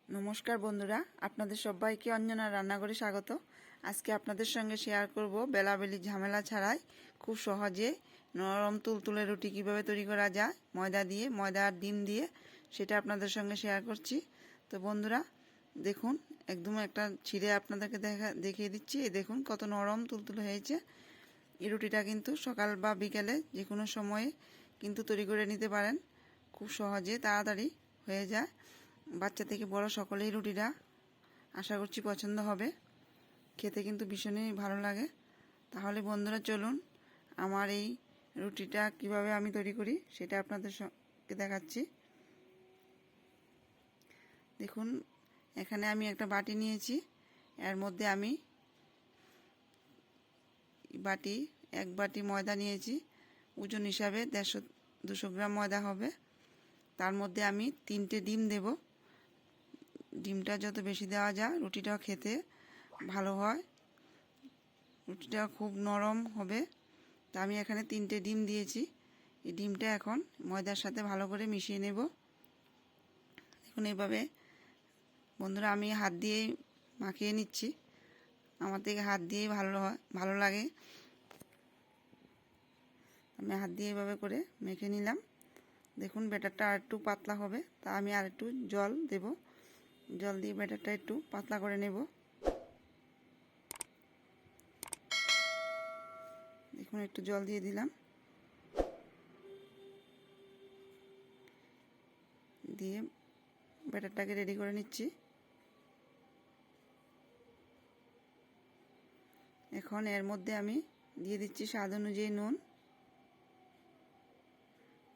নমস্কার বন্ধুরা, আপনাদের সবাইকে অঞ্জনা রান্নাঘরে স্বাগত। আজকে আপনাদের সঙ্গে শেয়ার করব বেলাবেলি ঝামেলা ছাড়াই খুব সহজে নরম তুলতুলে রুটি কিভাবে তৈরি করা যায় ময়দা আর ডিম দিয়ে, সেটা আপনাদের সঙ্গে শেয়ার করছি। তো বন্ধুরা দেখুন, একদম একটা ছিঁড়ে আপনাদেরকে দেখিয়ে দিচ্ছি। এই দেখুন কত নরম তুলতুলে হয়েছে। এই রুটিটা কিন্তু সকাল বা বিকেলে যে কোনো সময়ে কিন্তু তৈরি করে নিতে পারেন, খুব সহজে তাড়াতাড়ি হয়ে যায়। বাচ্চা থেকে বড় সকলেই রুটিটা আশা করছি পছন্দ হবে, খেতে কিন্তু ভীষণই ভালো লাগে। তাহলে বন্ধুরা চলুন আমার এই রুটিটা কিভাবে আমি তৈরি করি সেটা আপনাদের সঙ্গে দেখাচ্ছি। দেখুন, এখানে আমি একটা বাটি নিয়েছি, এর মধ্যে আমি এক বাটি ময়দা নিয়েছি। ওজন হিসাবে 150-200 গ্রাম ময়দা হবে। তার মধ্যে আমি 3টে ডিম দেব। ডিমটা যত বেশি দেওয়া যায় রুটিটাও খেতে ভালো হয়, রুটিটা খুব নরম হবে। তা আমি এখানে 3টে ডিম দিয়েছি। এই ডিমটা এখন ময়দার সাথে ভালো করে মিশিয়ে নেব। দেখুন এইভাবে বন্ধুরা আমি হাত দিয়েই মাখিয়ে নিচ্ছি, আমার থেকে হাত দিয়েই ভালো লাগে। আমি হাত দিয়ে এইভাবে করে মেখে নিলাম। দেখুন ব্যাটারটা আর একটু পাতলা হবে, তা আমি আর একটু জল দেব। জল দিয়ে ব্যাটারটা একটু পাতলা করে নেব। দেখুন একটু জল দিয়ে দিলাম, দিয়ে ব্যাটারটাকে রেডি করে নিচ্ছি। এখন এর মধ্যে আমি দিয়ে দিচ্ছি স্বাদ অনুযায়ী নুন।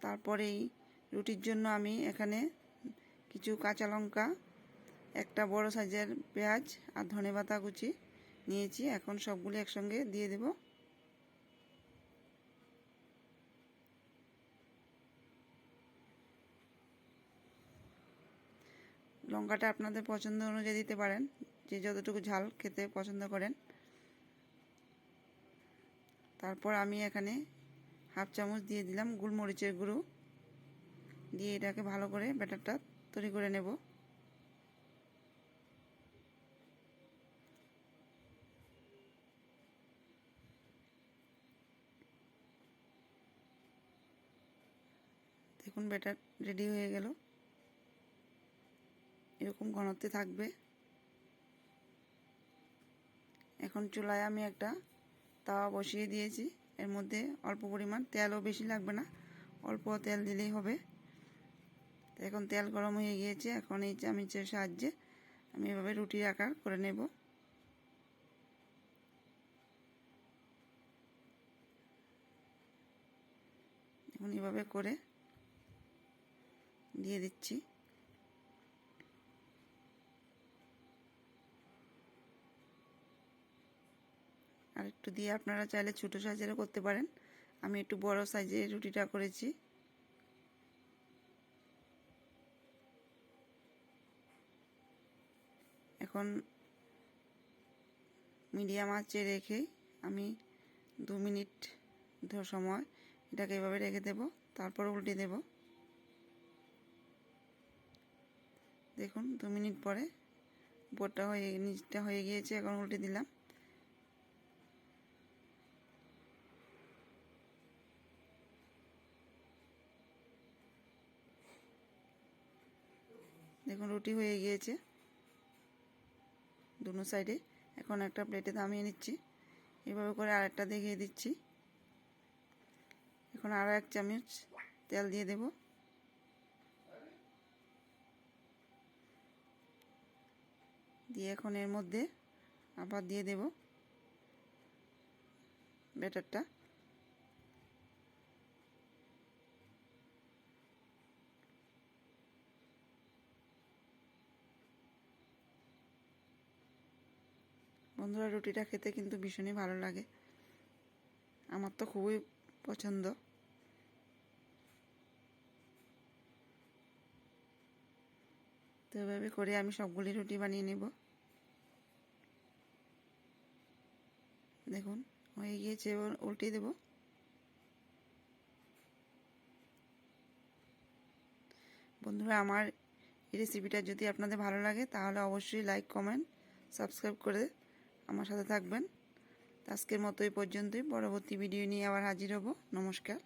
তারপরে এই রুটির জন্য আমি এখানে কিছু কাঁচা লঙ্কা, একটা বড় সাইজের পেঁয়াজ আর ধনেপাতা কুচি নিয়েছি। এখন সবগুলো একসঙ্গে দিয়ে দেব। লঙ্কাটা আপনাদের পছন্দ অনুযায়ী দিতে পারেন, যে যতটুকু ঝাল খেতে পছন্দ করেন। তারপর আমি এখানে হাফ চামচ দিয়ে দিলাম গোলমরিচের গুঁড়ো, দিয়ে এটাকে ভালো করে ব্যাটারটা তৈরি করে নেব। দেখুন ব্যাটার রেডি হয়ে গেল, এরকম ঘনত্বে থাকবে। এখন চুলায় আমি একটা তাওয়া বসিয়ে দিয়েছি, এর মধ্যে অল্প পরিমাণ তেলও বেশি লাগবে না, অল্প তেল দিলেই হবে। এখন তেল গরম হয়ে গিয়েছে, এখন এই চামচের সাহায্যে আমি এভাবে রুটির আকার করে নেব। এখন এভাবে করে দিয়ে দিচ্ছি। আর একটু দিয়ে আপনারা চাইলে ছোটো সাইজেরও করতে পারেন, আমি একটু বড় সাইজের রুটিটা করেছি। এখন মিডিয়াম আঁচে রেখে আমি 2 মিনিট সময় এটাকে এভাবে রেখে দেব, তারপর উল্টে দেব। দেখুন 2 মিনিট পরে উপরটা নিচটা হয়ে গিয়েছে, এখন উল্টে দিলাম। দেখুন রুটি হয়ে গিয়েছে দুনো সাইডে। এখন একটা প্লেটে নামিয়ে নিচ্ছি। এভাবে করে আরেকটা দেখিয়ে দিচ্ছি। এখন আরও 1 চামচ তেল দিয়ে দেব। দিয়ে এখন এর মধ্যে আবার দিয়ে দেব ব্যাটারটা। বন্ধুরা রুটিটা খেতে কিন্তু ভীষণই ভালো লাগে, আমার তো খুবই পছন্দ। তো এভাবে করে আমি সবগুলি রুটি বানিয়ে নেব। দেখুন হয়ে গিয়েছে, এবার উল্টে দেব। বন্ধুরা আমার এই রেসিপিটা যদি আপনাদের ভালো লাগে তাহলে অবশ্যই লাইক, কমেন্ট, সাবস্ক্রাইব করে আমার সাথে থাকবেন। আজকের মতো এই পর্যন্তই। পরবর্তী ভিডিও নিয়ে আবার হাজির হব। নমস্কার।